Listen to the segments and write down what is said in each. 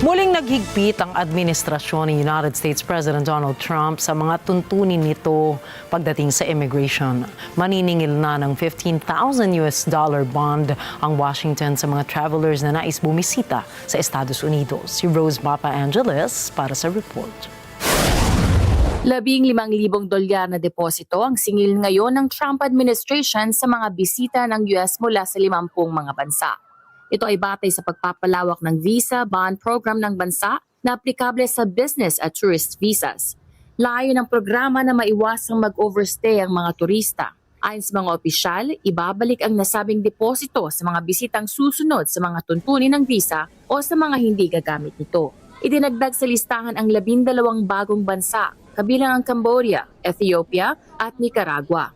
Muling naghigpit ang administrasyon ni United States President Donald Trump sa mga tuntunin nito pagdating sa immigration. Maniningil na ng $15,000 bond ang Washington sa mga travelers na nais bumisita sa Estados Unidos. Si Rose Papa Angeles para sa report. $15,000 na deposito ang singil ngayon ng Trump administration sa mga bisita ng US mula sa 50 mga bansa. Ito ay batay sa pagpapalawak ng visa bond program ng bansa na aplikable sa business at tourist visas. Layo ng programa na maiwasang mag-overstay ang mga turista. Ayon sa mga opisyal, ibabalik ang nasabing deposito sa mga bisitang susunod sa mga tuntunin ng visa o sa mga hindi gagamit nito. Idinagdag sa listahan ang 12 bagong bansa, kabilang ang Cambodia, Ethiopia at Nicaragua.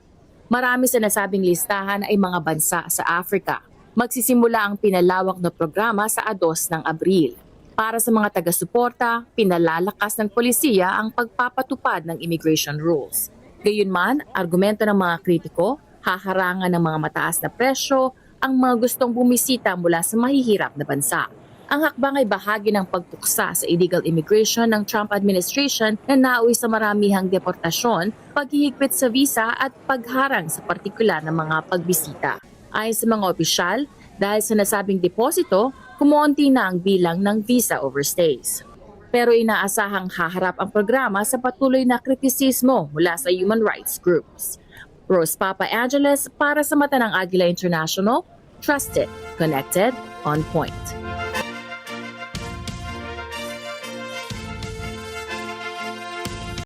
Marami sa nasabing listahan ay mga bansa sa Africa. Magsisimula ang pinalawak na programa sa 2 ng Abril. Para sa mga taga-suporta, pinalalakas ng polisiya ang pagpapatupad ng immigration rules. Gayunman, argumento ng mga kritiko, haharangan ng mga mataas na presyo ang mga gustong bumisita mula sa mahihirap na bansa. Ang hakbang ay bahagi ng pagpuksa sa illegal immigration ng Trump administration na nauwi sa maramihang deportasyon, paghihigpit sa visa at pagharang sa partikular na mga pagbisita. Ayon sa mga opisyal, dahil sa nasabing deposito, kumonti na ang bilang ng visa overstays. Pero inaasahang haharap ang programa sa patuloy na kritisismo mula sa human rights groups. Rose Papa Angeles para sa Mata ng Agila International, Trusted, Connected, On Point.